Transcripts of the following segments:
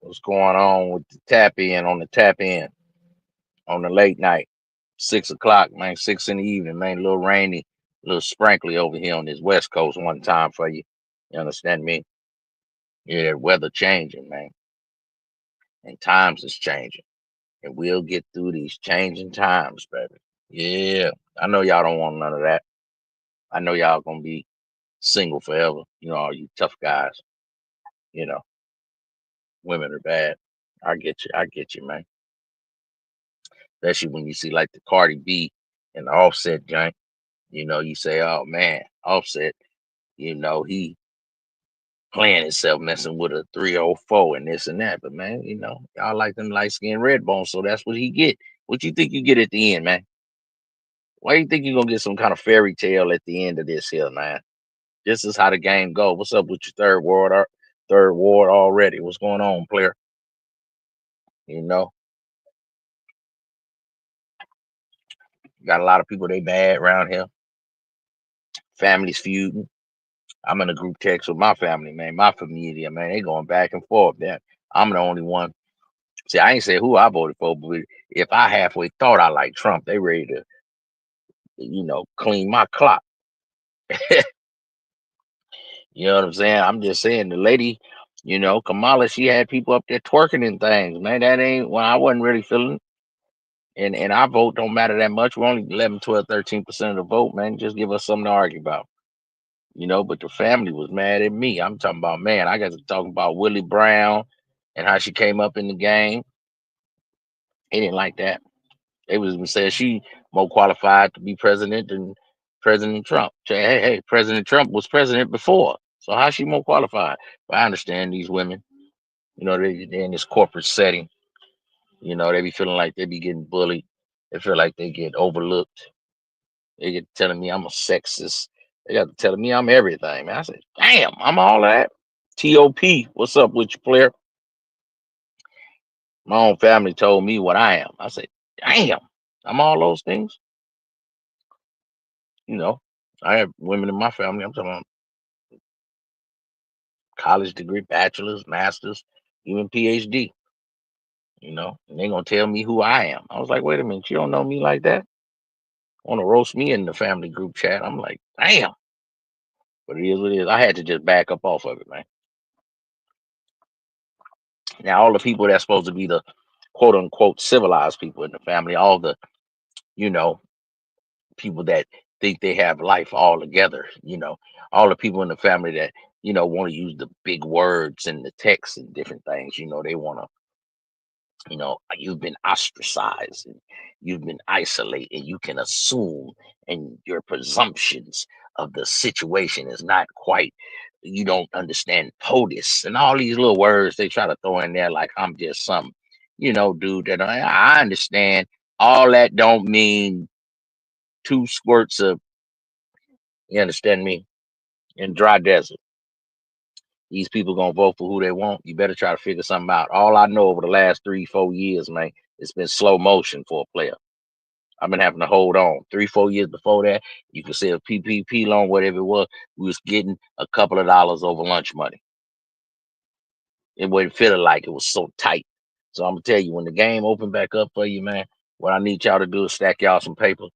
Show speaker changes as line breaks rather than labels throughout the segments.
What's going on with the tap in on the tap in on the late night? 6 o'clock, man, 6 in the evening, man. A little rainy, a little sprinkly over here on this west coast one time for you. You understand me? Yeah, weather changing, man. And times is changing. And we'll get through these changing times, baby. Yeah. I know y'all don't want none of that. I know y'all gonna be single forever. All you tough guys. You know, women are bad. I get you. I get you, man. Especially when you see like the Cardi B and the Offset joint. You say, "Oh man, Offset, he playing himself, messing with a 304 and this and that." But man, y'all like them light skinned red bones, so that's what he get. What you think you get at the end, man? Why you think you gonna get some kind of fairy tale at the end of this here, man? This is how the game go. What's up with your third ward already? What's going on, player? You know, got a lot of people they mad around here. Families feuding. I'm in a group text with my family, man. My familia, man. They going back and forth. That I'm the only one. See, I ain't say who I voted for, but if I halfway thought I liked Trump, they ready to, clean my clock. You know what I'm saying? I'm just saying the lady, Kamala, she had people up there twerking and things, man. That ain't well, I wasn't really feeling. And our vote don't matter that much. We're only 11, 12, 13% of the vote, man. Just give us something to argue about. But the family was mad at me. I'm talking about, man, I got to talk about Willie Brown and how she came up in the game. He didn't like that. They was even saying she more qualified to be president than President Trump. Say, hey, President Trump was president before. So how's she more qualified? But I understand these women, they're in this corporate setting. They be feeling like they be getting bullied. They feel like they get overlooked. They get telling me I'm a sexist. They got to telling me I'm everything, man. I said, damn, I'm all that. TOP, what's up with you, player? My own family told me what I am. I said, damn, I'm all those things. You know, I have women in my family. I'm talking about college degree, bachelor's, master's, even PhD. And they gonna tell me who I am. I was like, wait a minute, you don't know me like that? Want to roast me in the family group chat? I'm like, damn. But it is what it is. I had to just back up off of it, man. Now all the people that's supposed to be the quote unquote civilized people in the family, all the you know people that think they have life all together, all the people in the family that want to use the big words and the text and different things. They want to, you've been ostracized and you've been isolated, and you can assume, and your presumptions of the situation is not quite, you don't understand POTUS and all these little words they try to throw in there like I'm just some, dude that I understand all that don't mean two squirts of, you understand me, in dry desert. These people gonna vote for who they want. You better try to figure something out. All I know over the last 3, 4 years, man, it's been slow motion for a player. I've been having to hold on. 3, 4 years before that, you could say a PPP loan, whatever it was, we was getting a couple of dollars over lunch money. It wasn't feeling like it was so tight. So I'm gonna tell you, when the game open back up for you, man, what I need y'all to do is stack y'all some paper,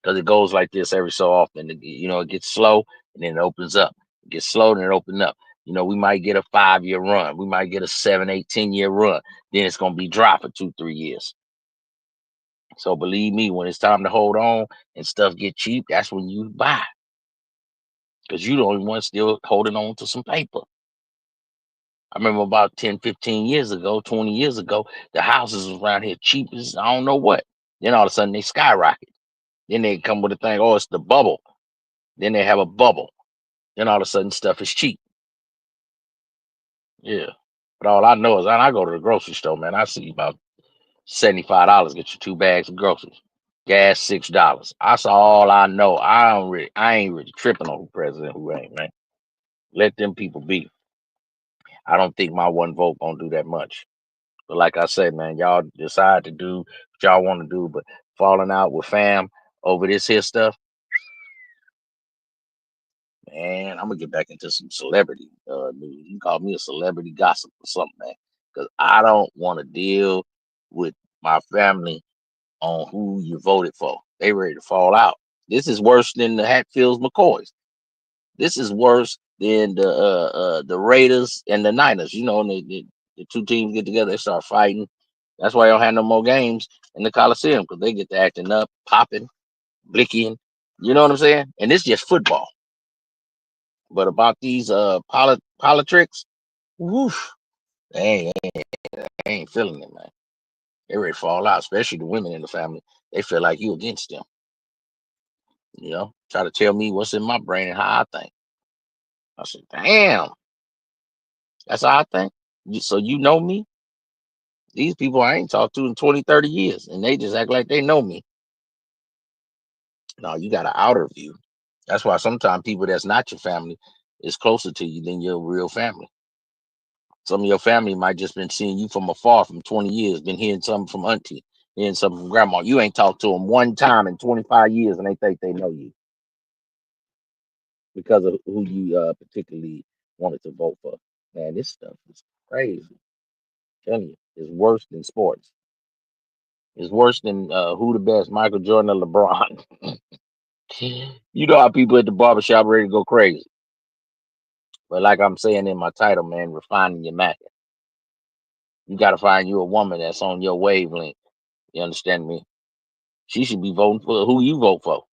because it goes like this every so often. It gets slow and then it opens up. It gets slow and it opens up. We might get a 5 year run. We might get a 7, 8, 10 year run. Then it's gonna be dry for 2, 3 years. So believe me, when it's time to hold on and stuff get cheap, that's when you buy. Because you the only one still holding on to some paper. I remember about 10, 15 years ago, 20 years ago, the houses was around here cheap as I don't know what. Then all of a sudden they skyrocket. Then they come with a thing, oh, it's the bubble. Then they have a bubble. Then all of a sudden stuff is cheap. Yeah. But all I know is when I go to the grocery store, man, I see about $75 get you 2 bags of groceries. Gas $6. That's all I know. I ain't really tripping on who president who ain't, man. Let them people be. I don't think my one vote gonna do that much. But like I said, man, y'all decide to do what y'all want to do, but falling out with fam over this here stuff, man, I'm gonna get back into some celebrity news. You call me a celebrity gossip or something, man. because I don't want to deal with my family on who you voted for. They ready to fall out. This is worse than the Hatfields McCoys. This is worse than the Raiders and the Niners. You know, and the two teams get together, they start fighting. That's why I don't have no more games in the Coliseum because they get to acting up, popping, blicking. You know what I'm saying? And it's just football. But about these politics, woof, they ain't feeling it, man. They ready to fall out, especially the women in the family. They feel like you against them. You know, try to tell me what's in my brain and how I think. I said, damn, that's how I think. So you know me? These people I ain't talked to in 20, 30 years, and they just act like they know me. No, you got an outer view. That's why sometimes people that's not your family is closer to you than your real family. Some of your family might just been seeing you from afar from 20 years, been hearing something from auntie, hearing something from grandma. You ain't talked to them one time in 25 years, and they think they know you because of who you particularly wanted to vote for. Man, this stuff is crazy. I'm telling you, it's worse than sports. It's worse than who the best, Michael Jordan or LeBron. You know how people at the barbershop ready to go crazy. But like I'm saying in my title, man, refining your Mac. You got to find you a woman that's on your wavelength. You understand me? She should be voting for who you vote for.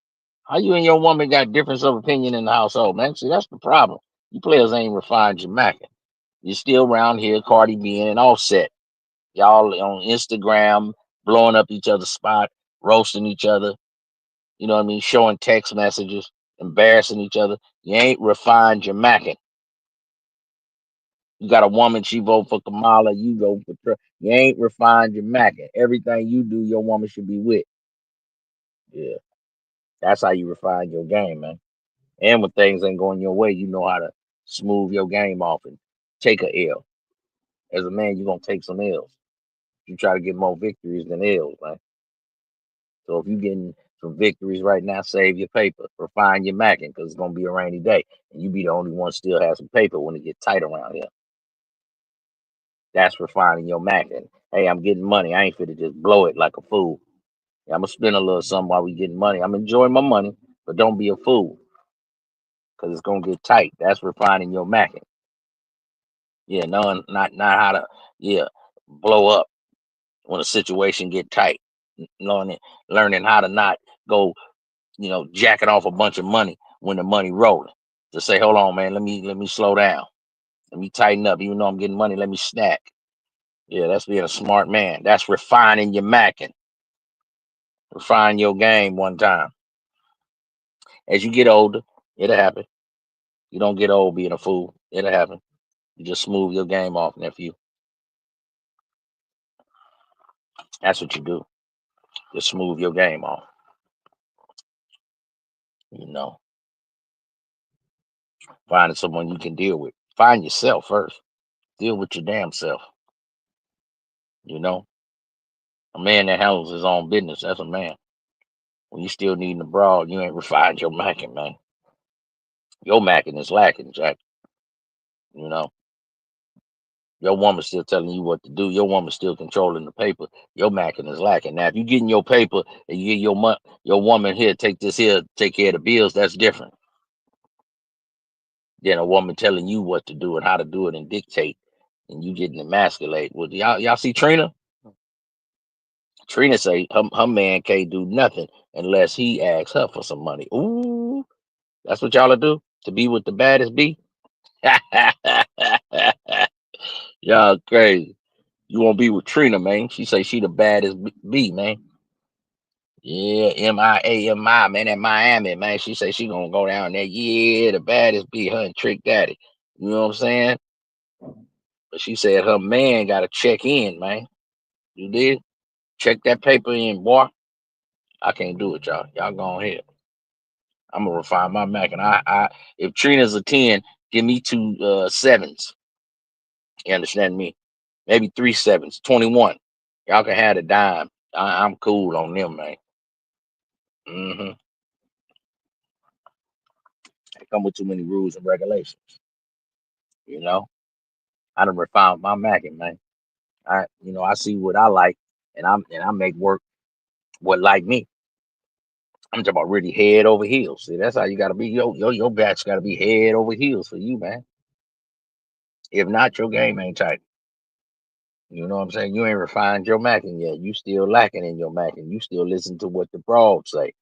How you and your woman got difference of opinion in the household, man? See, that's the problem. You players ain't refined your Mac. You're still around here, Cardi B and Offset. Y'all on Instagram, blowing up each other's spot, roasting each other. You know what I mean? Showing text messages, embarrassing each other. You ain't refined your Mackin. You got a woman, she vote for Kamala, you go for Trump. You ain't refined your Mackin. Everything you do, your woman should be with. Yeah, that's how you refine your game, man. And when things ain't going your way, you know how to smooth your game off and take a L. As a man, you're gonna take some L's. You try to get more victories than L's, man. So if you're getting some victories right now, save your paper, refine your Mackin, because it's gonna be a rainy day, and you be the only one still has some paper when it get tight around here. That's refining your Mackin. Hey, I'm getting money. I ain't fit to just blow it like a fool. Yeah, I'm gonna spend a little something while we getting money. I'm enjoying my money, but don't be a fool, because it's gonna get tight. That's refining your Mackin. Yeah, knowing not how to yeah blow up when a situation get tight. Learning how to not go jacking off a bunch of money when the money rolling. To say, hold on, man, let me slow down. Let me tighten up. Even though I'm getting money, let me snack. Yeah, that's being a smart man. That's refining your Mackin. Refine your game one time. As you get older, it'll happen. You don't get old being a fool. It'll happen. You just smooth your game off, nephew. That's what you do. Just smooth your game off. You know, finding someone you can deal with. Find yourself first. Deal with your damn self. You know, a man that handles his own business, that's a man. When you still needing a broad, you ain't refined your macking, man. Your macking is lacking, Jack. You know, your woman's still telling you what to do. Your woman's still controlling the paper. Your macking is lacking. Now, if you getting your paper and you get your woman here, take this here, take care of the bills, that's different than a woman telling you what to do and how to do it and dictate, and you getting emasculated. Well, y'all see Trina? Trina say her man can't do nothing unless he asks her for some money. Ooh, that's what y'all do to be with the baddest B. Y'all crazy. You won't be with Trina, man. She say she the baddest B, man. Yeah, MIA, man, at Miami, man. She say she gonna go down there. Yeah, the baddest B, her and Trick Daddy. You know what I'm saying? But she said her man got to check in, man. You did? Check that paper in, boy. I can't do it, y'all. Y'all go ahead. I'm gonna refine my Mac, and if Trina's a 10, give me two sevens. You understand me? Maybe three sevens, 21. Y'all can have a dime. I'm cool on them, man. Hmm. They come with too many rules and regulations. You know, I done refined my Mackin, man. I see what I like, and I make work what like me. I'm talking about really head over heels. See, that's how you gotta be. Your back's gotta be head over heels for you, man. If not, your game ain't tight. You know what I'm saying? You ain't refined your Mackin yet. You still lacking in your Mackin. You still listen to what the broads say.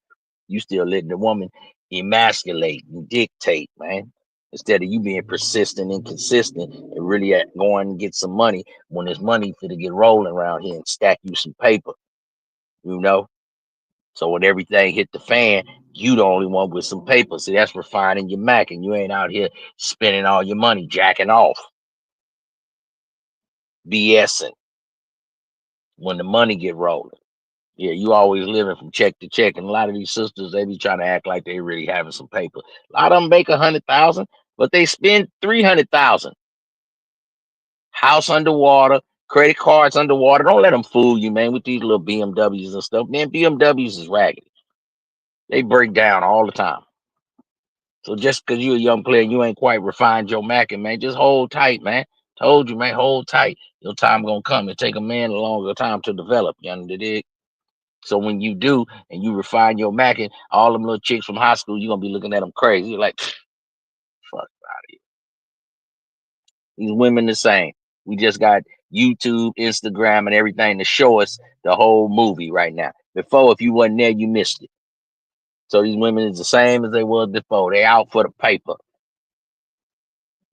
You still letting the woman emasculate and dictate, man. Instead of you being persistent and consistent and really going and get some money when there's money for to get rolling around here and stack you some paper, you know? So when everything hit the fan, you the only one with some paper. See, that's refining your Mac, and you ain't out here spending all your money jacking off, BSing when the money get rolling. Yeah, you always living from check to check, and a lot of these sisters they be trying to act like they really having some paper. A lot of them make 100,000, but they spend 300,000. House underwater, credit cards underwater. Don't let them fool you, man, with these little BMWs and stuff. Man, BMWs is raggedy. They break down all the time. So just because you're a young player, you ain't quite refined your Mackin, man. Just hold tight, man. Told you, man, hold tight. Your time gonna come. It take a man a longer time to develop. You understand? So when you do and you refine your Mackin, all them little chicks from high school, you're gonna be looking at them crazy. You're like, fuck out of here. These women the same. We just got YouTube, Instagram, and everything to show us the whole movie right now. Before, if you wasn't there, you missed it. So these women is the same as they was before. They out for the paper.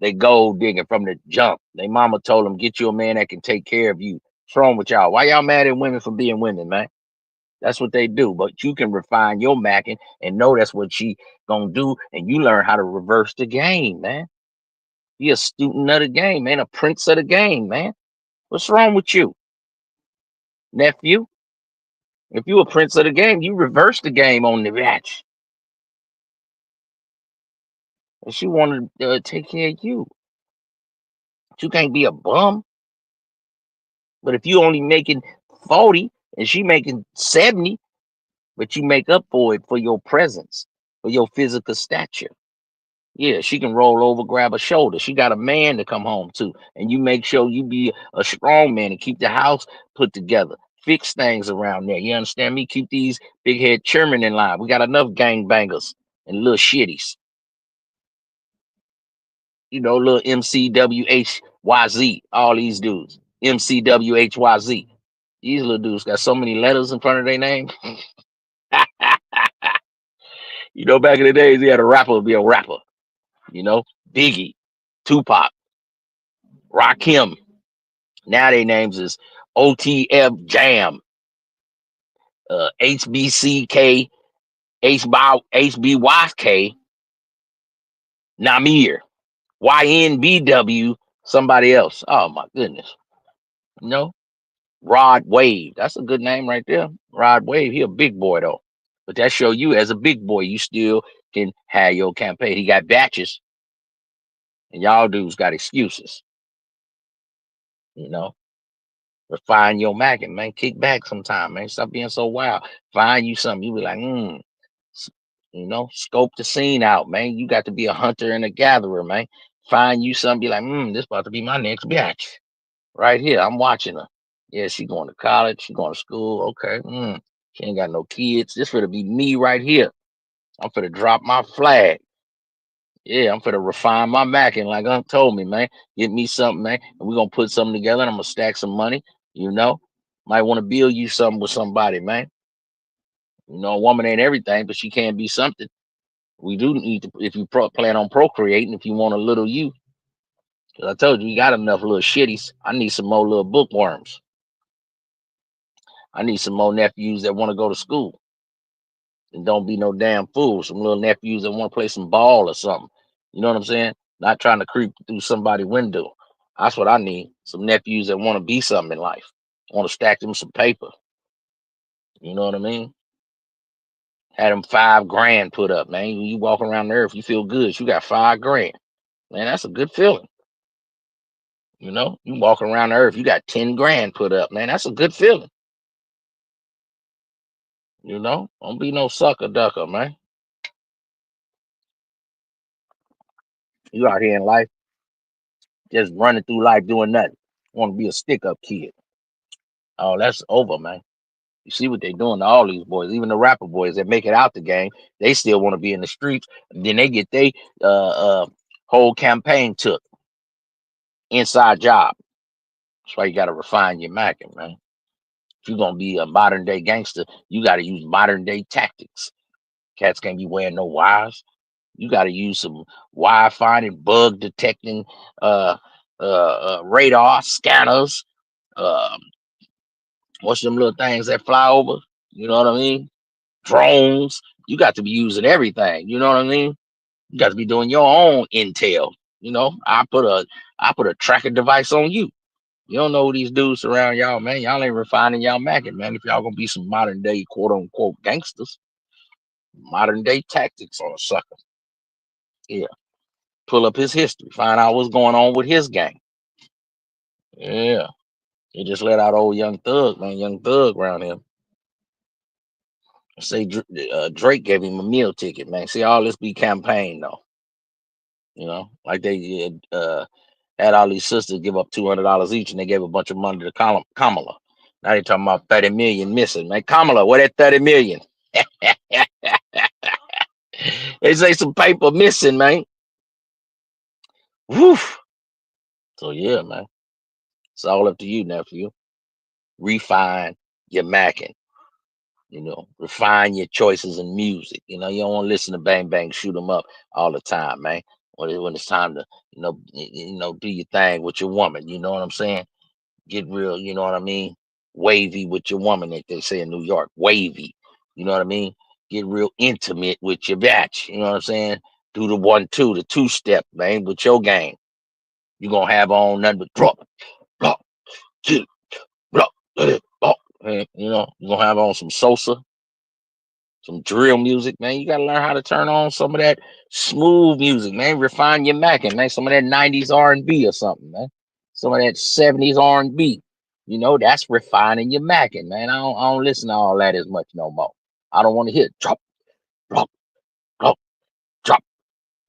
They gold digging from the jump. They mama told them, get you a man that can take care of you. What's wrong with y'all? Why y'all mad at women for being women, man? That's what they do. But you can refine your Mackin and know that's what she gonna do, and you learn how to reverse the game, man. Be a student of the game, man, a prince of the game, man. What's wrong with you, nephew? If you a prince of the game, you reverse the game on the match. And she wanted to take care of you. But you can't be a bum. But if you only making 40 and she making 70, but you make up for it for your presence, for your physical stature. Yeah, she can roll over, grab a shoulder. She got a man to come home to, and you make sure you be a strong man and keep the house put together. Fix things around there. You understand me? Keep these big head chairmen in line. We got enough gangbangers and little shitties. Little MCWHYZ. All these dudes. MCWHYZ. These little dudes got so many letters in front of their name. Back in the days, he had a rapper be a rapper. Biggie, Tupac, Rakim. Now their names is OTF Jam, HBCK, HBYK, Namir, YNBW, somebody else. Oh my goodness. You know, Rod Wave. That's a good name right there. Rod Wave. He a big boy though. But that show you as a big boy, you still can have your campaign. He got batches, and y'all dudes got excuses. You know, refine your Mackin, man. Kick back sometime, man. Stop being so wild. Find you something. You be like, s- scope the scene out, man. You got to be a hunter and a gatherer, man. Find you something. Be like, this about to be my next batch right here. I'm watching her. Yeah, she going to college. She going to school. Okay. She ain't got no kids. This for to be me right here. I'm for to drop my flag. Yeah, I'm for to refine my Mackin, like Unc told me, man. Get me something, man, and we're gonna put something together. And I'm gonna stack some money. You know, might want to build you something with somebody, man. A woman ain't everything, but she can be something. We do need to, if you plan on procreating, if you want a little you. 'Cause I told you, you got enough little shitties. I need some more little bookworms. I need some more nephews that want to go to school and don't be no damn fool. Some little nephews that want to play some ball or something. You know what I'm saying? Not trying to creep through somebody's window. That's what I need. Some nephews that want to be something in life. Want to stack them some paper. You know what I mean? Had them 5 grand put up, man. You walk around the earth, you feel good. You got 5 grand. Man, that's a good feeling. You walk around the earth, you got 10 grand put up, man. That's a good feeling. Don't be no sucker ducker, man. You out here in life, just running through life doing nothing. Want to be a stick up kid. Oh, that's over, man. You see what they doing to all these boys, even the rapper boys that make it out the game. They still want to be in the streets. And then they get they whole campaign took inside job. That's why you got to refine your macking, man. If you're gonna be a modern day gangster, you got to use modern day tactics. Cats can't be wearing no wires. You got to use some wire finding, bug detecting, radar scanners. Um, what's them little things that fly over? You know what I mean? Drones. You got to be using everything. You know what I mean? You got to be doing your own intel. You know, I put a tracking device on you. You don't know who these dudes around y'all, man. Y'all ain't refining y'all macking, man. If y'all gonna be some modern day quote unquote gangsters, modern day tactics on a sucker. Yeah. Pull up his history, find out what's going on with his gang. Yeah. He just let out old young thug, man. Young thug around him. Say Drake gave him a meal ticket, man. See, all this be campaign though. You know, like they had all these sisters give up $200 each, and they gave a bunch of money to Kamala. Now they talking about 30 million missing, man. Kamala, where that 30 million? They say some paper missing, man. Woof. So yeah, man. It's all up to you, nephew. Refine your macking. You know, refine your choices in music. You know, you don't want to listen to bang bang, shoot 'em up all the time, man. When it's time to, do your thing with your woman. You know what I'm saying? Get real. You know what I mean? Wavy with your woman, that they say in New York. Wavy. You know what I mean? Get real intimate with your batch. You know what I'm saying? Do the 1-2, the 2-step, man, with your game. You gonna have on nothing but drop, drop, chill, drop, let it, drop. You know, you gonna have on some Sosa, some drill music, man. You gotta learn how to turn on some of that smooth music, man. Refine your macking, man. Some of that 90s R&B or something, man. Some of that 70s R&B. You know, that's refining your macking, man. I don't listen to all that as much no more. I don't want to hear drop, drop, drop, drop,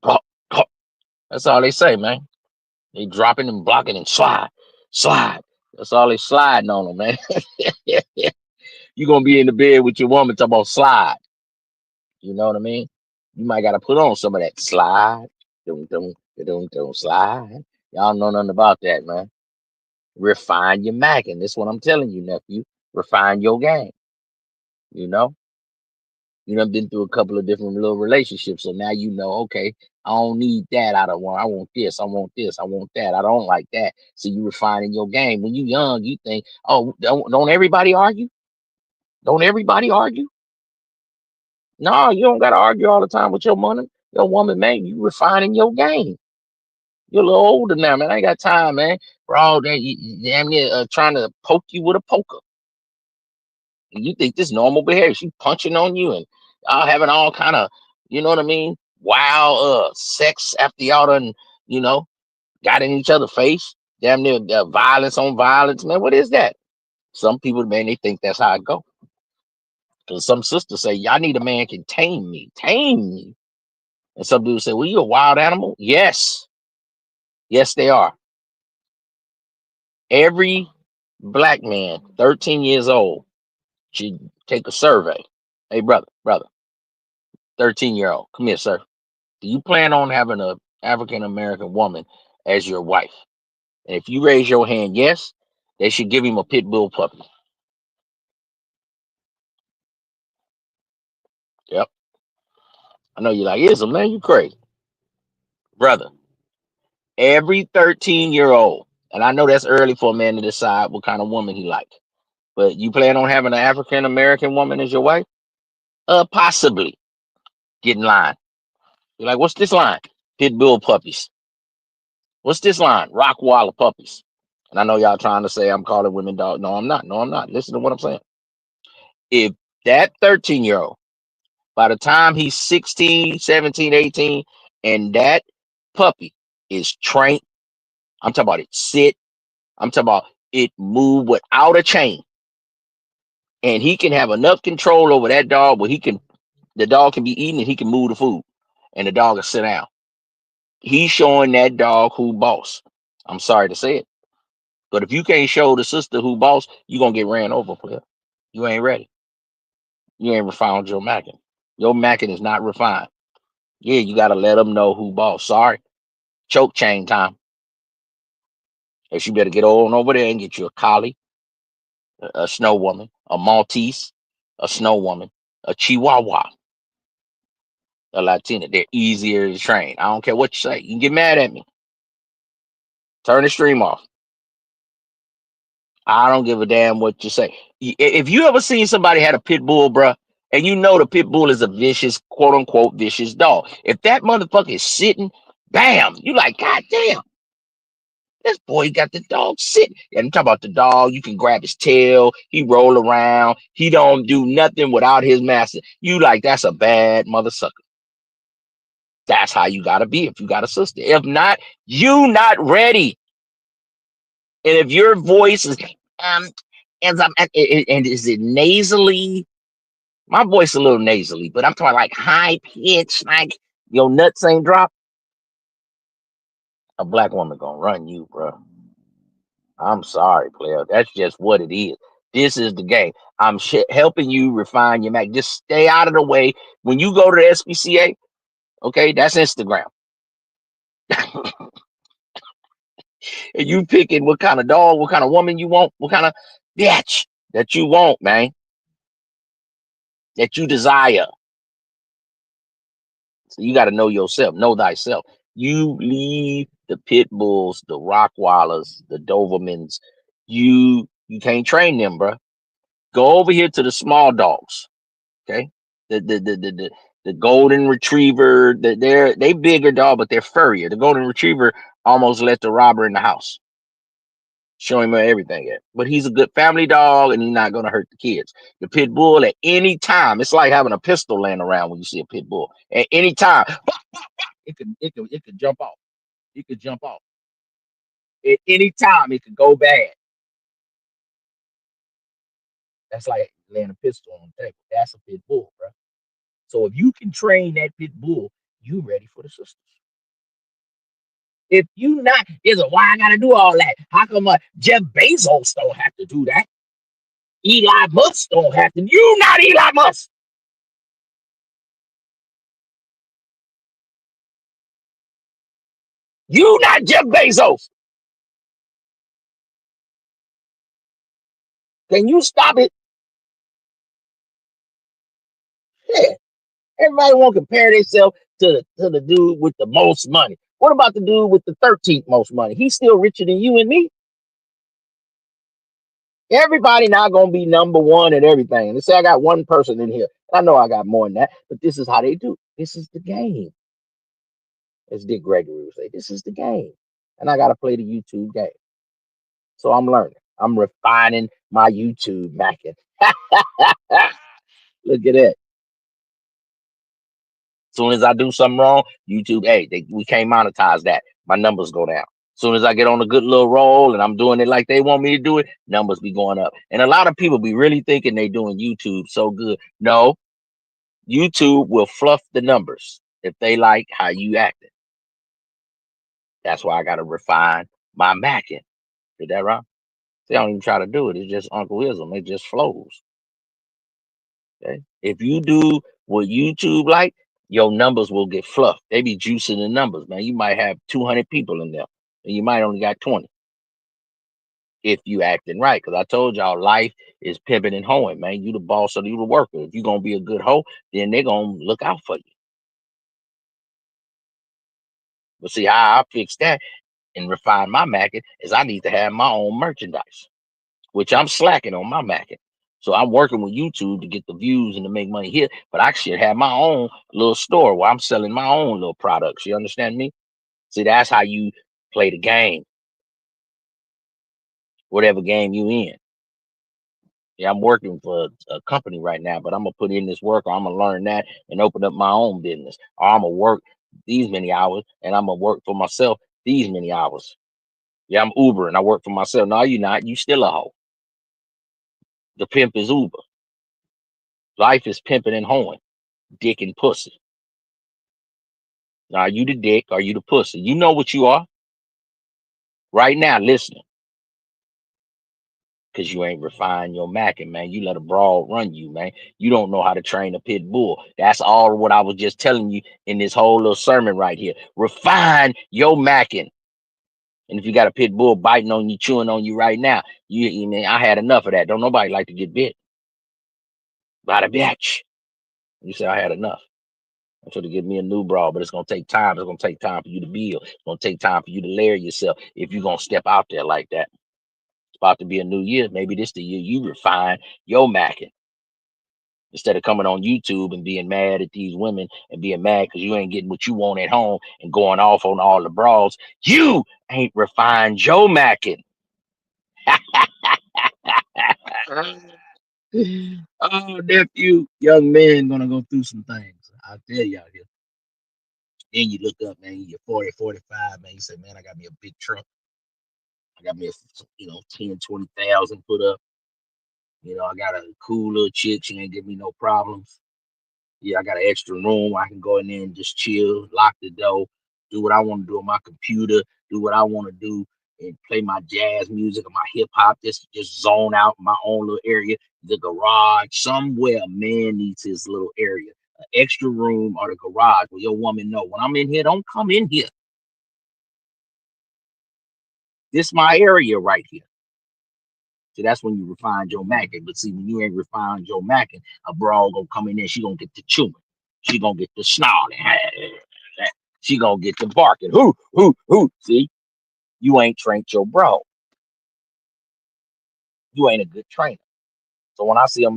drop, drop. That's all they say, man. They dropping and blocking and slide, slide. That's all they sliding on them, man. You gonna be in the bed with your woman talking about slide. You know what I mean? You might gotta put on some of that slide. Don't slide. Y'all know nothing about that, man. Refine your macking. That's what I'm telling you, nephew. Refine your game. You know? You done been through a couple of different little relationships. So now you know, okay, I don't need that out of one. I want this, I want this, I want that. I don't like that. So you refining your game. When you young, you think, oh, don't everybody argue? Don't everybody argue? No, you don't gotta argue all the time with your woman, man. You refining your game. You're a little older now, man. I ain't got time, man. For all that, damn near trying to poke you with a poker. And you think this normal behavior? She punching on you and y'all having all kind of, you know what I mean? Wild sex after y'all done, you know, got in each other's face. Damn near violence on violence, man. What is that? Some people, man, they think that's how it go. Because some sisters say, y'all need a man can tame me, tame me. And some dudes say, well, you a wild animal? Yes. Yes, they are. Every black man, 13 years old, should take a survey. Hey, brother, 13-year-old, come here, sir. Do you plan on having a African American woman as your wife? And if you raise your hand, yes, they should give him a pit bull puppy. Yep. I know you're like, Ism, man, you crazy. Brother, every 13-year-old, and I know that's early for a man to decide what kind of woman he like. But you plan on having an African American woman as your wife? Possibly. Get in line. You're like, what's this line? Pit bull puppies. What's this line? Rockwaller puppies. And I know y'all trying to say I'm calling women dog. No, I'm not. No, I'm not. Listen to what I'm saying. If that 13-year-old, by the time he's 16, 17, 18, and that puppy is trained, I'm talking about it sit, I'm talking about it move without a chain. And he can have enough control over that dog where the dog can be eating and he can move the food. And the dog will sit down. He's showing that dog who boss. I'm sorry to say it. But if you can't show the sister who boss, you gonna get ran over, player. You ain't ready. You ain't refined your Mackin. Your Mackin is not refined. Yeah, you gotta let them know who boss. Sorry, choke chain time. If you better get on over there and get you a collie, a snow woman, a Maltese, a snow woman, a Chihuahua, a Latina. They're easier to train. I don't care what you say. You can get mad at me. Turn the stream off. I don't give a damn what you say. If you ever seen somebody had a pit bull, bruh, and you know the pit bull is a vicious, quote unquote, vicious dog. If that motherfucker is sitting, bam, you like, God damn, this boy got the dog sitting. And I'm talking about the dog. You can grab his tail. He roll around. He don't do nothing without his master. You like, that's a bad mother sucker. That's how you gotta be if you got a sister. If not, you not ready. And if your voice is um as I'm and is it nasally? My voice a little nasally, but I'm talking like high pitch, like your nuts ain't drop. A black woman gonna run you, bro. I'm sorry, player. That's just what it is. This is the game. I'm helping you refine your Mac. Just stay out of the way. When you go to the SPCA, okay, that's Instagram. And you picking what kind of dog, what kind of woman you want, what kind of bitch that you want, man, that you desire. So you got to know yourself, know thyself. You leave the pit bulls, the Rockwallers, the Dobermans. You can't train them, bro. Go over here to the small dogs. Okay, the golden retriever. They bigger dog, but they're furrier. The golden retriever almost let the robber in the house. Show him where everything at. But he's a good family dog, and he's not gonna hurt the kids. The pit bull at any time, it's like having a pistol laying around when you see a pit bull. At any time, it could jump off. It could jump off. At any time, it could go bad. That's like laying a pistol on the table. That's a pit bull, bro. So if you can train that pit bull, you ready for the sisters. If you not, is a why I gotta do all that? How come Jeff Bezos don't have to do that? Eli Musk don't have to. You not Eli Musk. You not Jeff Bezos. Can you stop it? Yeah. Everybody want to compare themselves to the dude with the most money. What about the dude with the 13th most money? He's still richer than you and me. Everybody not gonna be number one at everything. They say I got one person in here. I know I got more than that, but this is how they do. This is the game. As Dick Gregory would say, this is the game. And I gotta play the YouTube game. So I'm learning. I'm refining my YouTube Mackin. Look at that. Soon as I do something wrong, YouTube, hey, we can't monetize that. My numbers go down. Soon as I get on a good little roll and I'm doing it like they want me to do it, numbers be going up. And a lot of people be really thinking they doing YouTube so good. No, YouTube will fluff the numbers if they like how you acting. That's why I gotta refine my Mackin. Did that wrong? They don't even try to do it. It's just Uncle It just flows. Okay. If you do what YouTube like, your numbers will get fluffed. They be juicing the numbers, man. You might have 200 people in there, and you might only got 20 if you acting right. Because I told y'all, life is pimping and hoeing, man. You the boss or you the worker. If you gonna be a good hoe, then they gonna look out for you. But see how I fix that and refine my market is I need to have my own merchandise, which I'm slacking on my market. So I'm working with YouTube to get the views and to make money here, but I should have my own little store where I'm selling my own little products. You understand me? See, that's how you play the game, whatever game you in. Yeah, I'm working for a company right now, but I'm gonna put in this work, or I'm gonna learn that and open up my own business, or I'm gonna work these many hours and I'm gonna work for myself these many hours. Yeah, I'm Uber and I work for myself. No, you're not. You still a hoe. The pimp is Uber. Life is pimping and hoeing, dick and pussy. Now, are you the dick? Are you the pussy? You know what you are right now. Listening. because you ain't refined your macking, man. You let a broad run you, man. You don't know how to train a pit bull. That's all what I was just telling you in this whole little sermon right here. Refine your macking. And if you got a pit bull biting on you, chewing on you right now, you mean I had enough of that. Don't nobody like to get bit by the bitch. You say I had enough. I'm trying to get me a new bra, but it's gonna take time. It's gonna take time for you to build. It's gonna take time for you to layer yourself if you're gonna step out there like that. It's about to be a new year. Maybe this the year you refine your macking. Instead of coming on YouTube and being mad at these women and being mad because you ain't getting what you want at home and going off on all the bras, you ain't refined your macking. Oh, nephew, young man gonna go through some things. I'll tell y'all here. Then you look up, man, you're 40, 45, man. You say, man, I got me a big truck. I got me a, 10, 20,000 put up. I got a cool little chick. She ain't give me no problems. Yeah, I got an extra room. I can go in there and just chill, lock the door, do what I want to do on my computer, do what I want to do, and play my jazz music or my hip hop. Just zone out in my own little area, the garage, somewhere. A man needs his little area, an extra room or the garage where your woman know when I'm in here, don't come in here. This my area right here. So that's when you refine Joe Mackin. But see, when you ain't refined Joe Mackin, a broad gonna come in there, she gonna get the chewing. She gonna get the snarling. She gonna get the barking. Who. See, you ain't trained your bro. You ain't a good trainer. So when I see a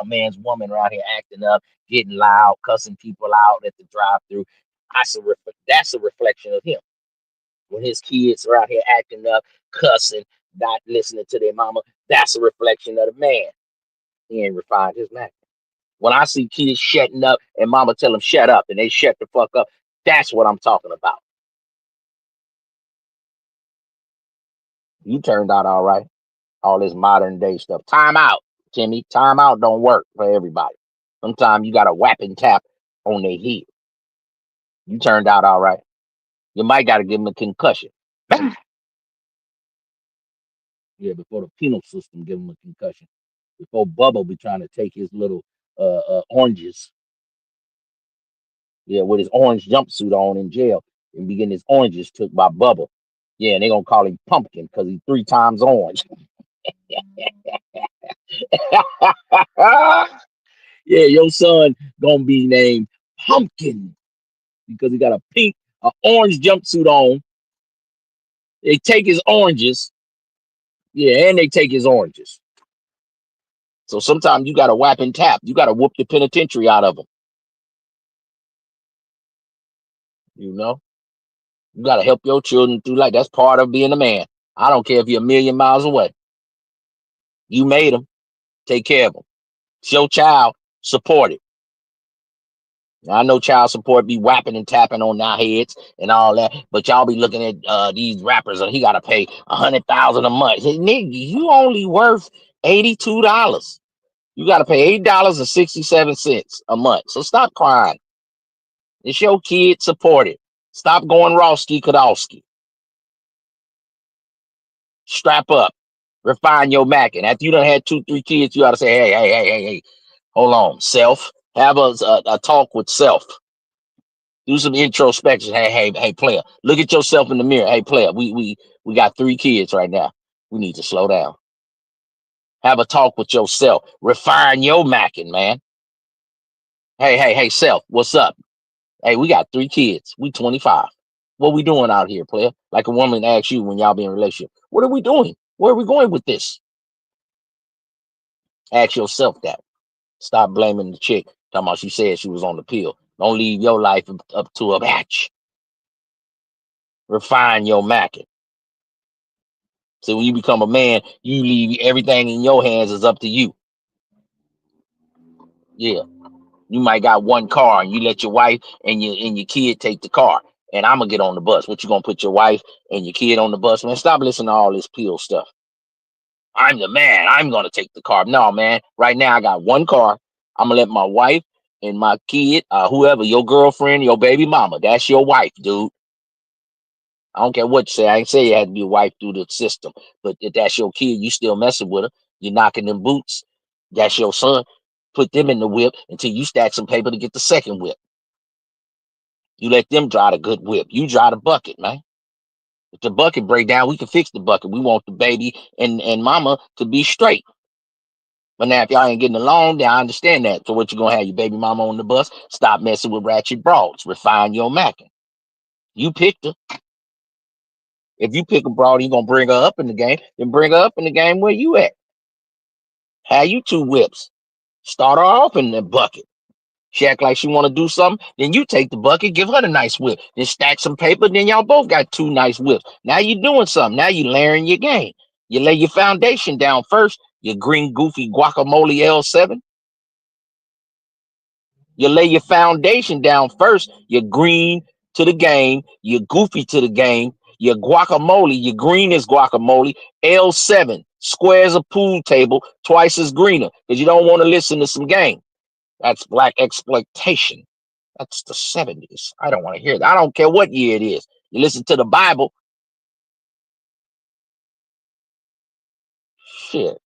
man's woman around here acting up, getting loud, cussing people out at the drive-through, that's a reflection of him. When his kids are out here acting up, cussing, not listening to their mama, that's a reflection of the man. He ain't refined his man. When I see kids shutting up and mama tell them shut up and they shut the fuck up, that's what I'm talking about. You turned out all right. All this modern day stuff. Time out, Timmy. Time out don't work for everybody. Sometimes you got a whapping tap on their head. You turned out all right. You might got to give them a concussion. Bang! Yeah, before the penal system give him a concussion. Before Bubba be trying to take his little oranges, yeah, with his orange jumpsuit on in jail and be getting his oranges took by Bubba. Yeah, and they gonna call him Pumpkin because he's 3 times orange. Yeah, your son gonna be named Pumpkin because he got orange jumpsuit on. They take his oranges, yeah, and they take his oranges. So sometimes you got to whap and tap. You got to whoop the penitentiary out of them. You know, you got to help your children through life. That's part of being a man. I don't care if you're a million miles away. You made them. Take care of them. It's your child. Support it. I know child support be whapping and tapping on our heads and all that, but y'all be looking at these rappers and he got to pay 100,000 a month. Hey, nigga, you only worth $82. You got to pay $8.67 a month. So stop crying. It's your kid. Support it. Stop going Rowski Kadowski. Strap up. Refine your macking. After you done had 2, 3 kids, you ought to say, hey, hold on. Self. Have a talk with self. Do some introspection. Hey, player. Look at yourself in the mirror. Hey, player. We got 3 kids right now. We need to slow down. Have a talk with yourself. Refine your macking, man. Hey, self. What's up? Hey, we got 3 kids. We 25. What we doing out here, player? Like a woman asks you when y'all be in a relationship. What are we doing? Where are we going with this? Ask yourself that. Stop blaming the chick. Talking about she said she was on the pill. Don't leave your life up to a match. Refine your macking. So when you become a man, you leave everything in your hands is up to you. Yeah. You might got 1 car and you let your wife and your kid take the car. And I'm gonna get on the bus. What you gonna put your wife and your kid on the bus? Man, stop listening to all this pill stuff. I'm the man. I'm gonna take the car. No, man. Right now I got 1 car. I'm gonna let my wife and my kid, whoever, your girlfriend, your baby mama, that's your wife, dude. I don't care what you say. I ain't say you had to be a wife through the system, but if that's your kid, you still messing with her. You knocking them boots. That's your son. Put them in the whip until you stack some paper to get the second whip. You let them drive the good whip. You drive the bucket, man. If the bucket break down, we can fix the bucket. We want the baby and mama to be straight. But now if y'all ain't getting along, then I understand that. So what you gonna have your baby mama on the bus? Stop messing with ratchet broads. Refine your macking. You picked her. If you pick a broad, you gonna bring her up in the game, then bring her up in the game where you at. Have you two whips. Start her off in the bucket. She act like she want to do something, then you take the bucket, give her the nice whip. Then stack some paper, then y'all both got two nice whips. Now you doing something. Now you layering your game. You lay your foundation down first, your green goofy guacamole L7. You lay your foundation down first, you're green to the game, you're goofy to the game, your guacamole, your green is guacamole, L7, squares a pool table, twice as greener, because you don't want to listen to some game. That's black exploitation. That's the 70s. I don't want to hear that. I don't care what year it is. You listen to the Bible, shit.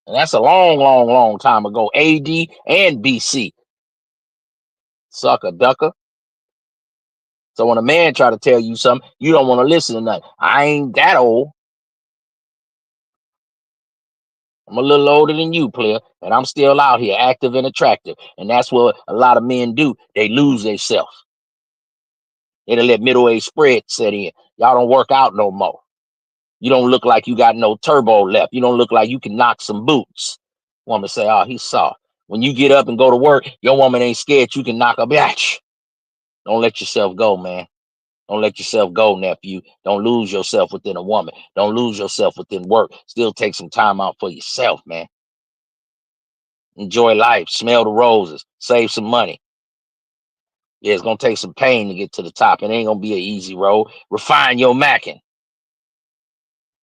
And that's a long, long, long time ago. AD and BC. Sucker ducker. So when a man try to tell you something, you don't want to listen to nothing. I ain't that old. I'm a little older than you, player, and I'm still out here active and attractive. And that's what a lot of men do. They lose themselves. They let middle age spread set in. Y'all don't work out no more. You don't look like you got no turbo left. You don't look like you can knock some boots. Woman say, oh, he's soft. When you get up and go to work, your woman ain't scared you can knock a bitch. Don't let yourself go, man. Don't let yourself go, nephew. Don't lose yourself within a woman. Don't lose yourself within work. Still take some time out for yourself, man. Enjoy life. Smell the roses. Save some money. Yeah, it's gonna take some pain to get to the top. It ain't gonna be an easy road. Refine your macking.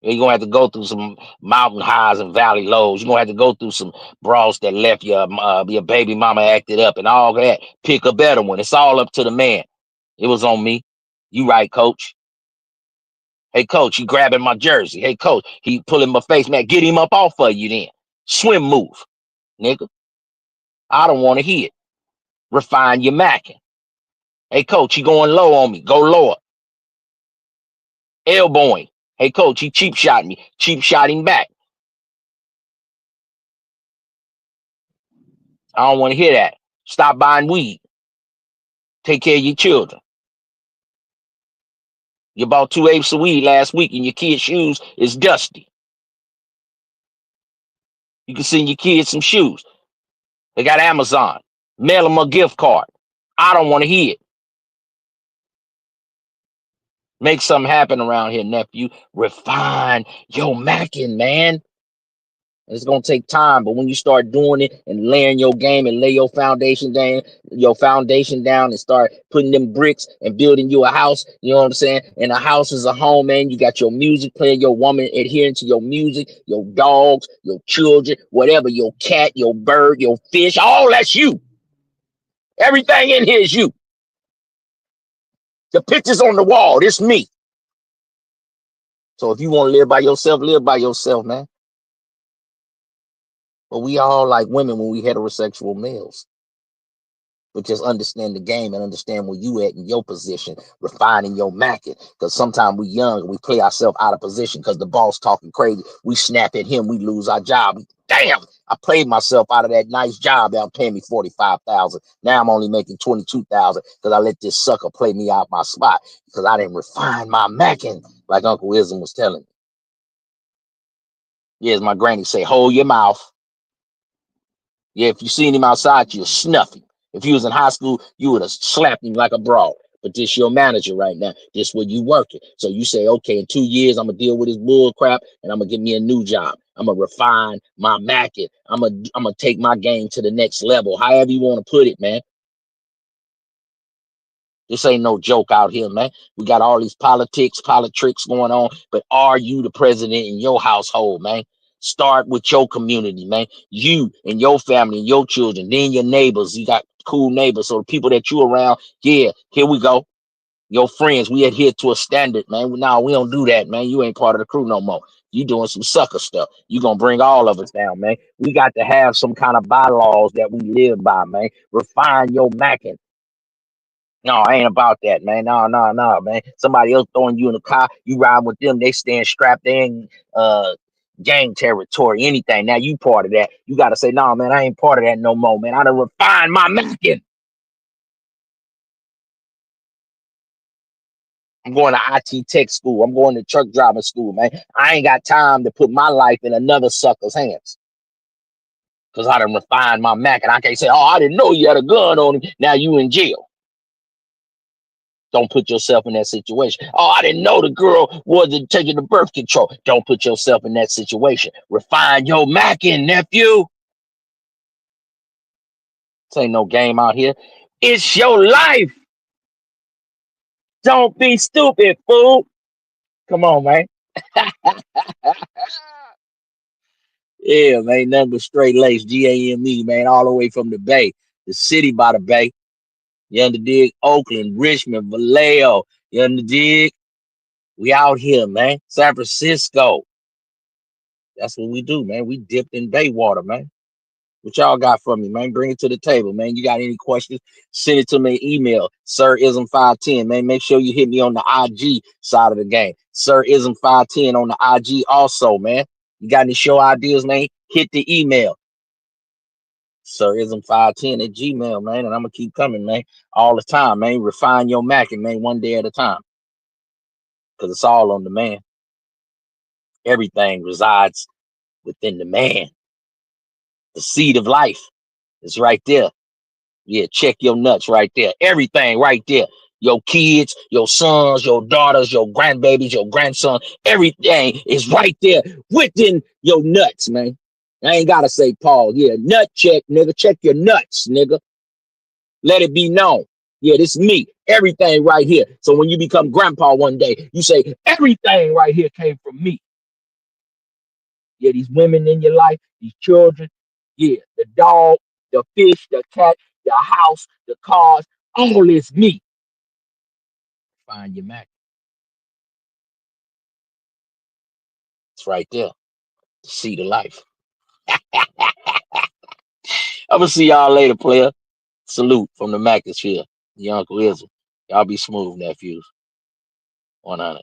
You're gonna have to go through some mountain highs and valley lows. You're gonna have to go through some bras that left your baby mama acted up and all that. Pick a better one. It's all up to the man. It was on me. You right, coach. Hey, coach, he grabbing my jersey. Hey, coach, he pulling my face. Man, get him up off of you then. Swim move, nigga. I don't want to hear it. Refine your macking. Hey, coach, he going low on me. Go lower. Elbowing. Hey, coach, he cheap shot me. Cheap shot him back. I don't want to hear that. Stop buying weed. Take care of your children. You bought 2 apes of weed last week and your kid's shoes is dusty. You can send your kids some shoes. They got Amazon. Mail them a gift card. I don't want to hear it. Make something happen around here, nephew. Refine your macking, man. It's gonna take time, but when you start doing it and laying your game and lay your foundation down and start putting them bricks and building you a house, you know what I'm saying? And a house is a home, man. You got your music playing, your woman adhering to your music, your dogs, your children, whatever, your cat, your bird, your fish, all that's you. Everything in here is you. The pictures on the wall, it's me. So if you want to live by yourself, man. But we all like women when we heterosexual males. But just understand the game and understand where you at in your position, refining your macking. Because sometimes we young and we play ourselves out of position because the boss talking crazy. We snap at him, we lose our job. Damn, I played myself out of that nice job that paying me 45,000. Now I'm only making 22,000 because I let this sucker play me out my spot because I didn't refine my macking, like Uncle Wisdom was telling me. Yes, my granny say, hold your mouth. Yeah, if you seen him outside, you'll snuff him. If he was in high school, you would have slapped him like a broad. But this your manager right now. This where you working. So you say, okay, in 2 years, I'm gonna deal with this bull crap and I'm gonna get me a new job. I'm gonna refine my market. I'm gonna take my game to the next level. However you want to put it, man. This ain't no joke out here, man. We got all these politics going on. But are you the president in your household, man? Start with your community, man. You and your family and your children, then your neighbors. You got cool neighbors. So the people that you around, yeah, here we go. Your friends, we adhere to a standard, man. No, we don't do that, man. You ain't part of the crew no more. You doing some sucker stuff. You gonna bring all of us down, man. We got to have some kind of bylaws that we live by, man. Refine your macking. No, I ain't about that, man. No, man. Somebody else throwing you in the car, you ride with them, they stand strapped. They ain't gang territory, anything. Now you part of that. You gotta say, no, man, I ain't part of that no more, man. I done refined my macking. I'm going to IT tech school. I'm going to truck driving school, man. I ain't got time to put my life in another sucker's hands. Because I done refined my Mac and I can't say, oh, I didn't know you had a gun on him. Now you in jail. Don't put yourself in that situation. Oh, I didn't know the girl wasn't taking the birth control. Don't put yourself in that situation. Refine your Mackin, nephew. This ain't no game out here. It's your life. Don't be stupid, fool. Come on, man. Yeah, man, nothing but straight lace, GAME, man, all the way from the Bay, the city by the Bay. You underdig? Oakland, Richmond, Vallejo. You underdig? We out here, man. San Francisco. That's what we do, man. We dipped in Bay water, man. What y'all got for me, man? Bring it to the table, man. You got any questions? Send it to me email, sirism510, man. Make sure you hit me on the IG side of the game. Sirism510 on the IG also, man. You got any show ideas, man? Hit the email. Sirism510 at Gmail, man. And I'm gonna keep coming, man, all the time, man. Refine your Mackin, man, one day at a time. Because it's all on the man. Everything resides within the man. The seed of life is right there. Yeah, check your nuts right there. Everything right there. Your kids, your sons, your daughters, your grandbabies, your grandson, everything is right there within your nuts, man. I ain't gotta say Paul. Yeah, nut check, nigga. Check your nuts, nigga. Let it be known. Yeah, this is me. Everything right here. So when you become grandpa one day, you say, everything right here came from me. Yeah, these women in your life, these children, yeah, the dog, the fish, the cat, the house, the cars, all is me. Find your Mac. It's right there. The seed of life. I'm gonna see y'all later, player. Salute from the Macosphere. Your Uncle Izzy. Y'all be smooth, nephews. 100.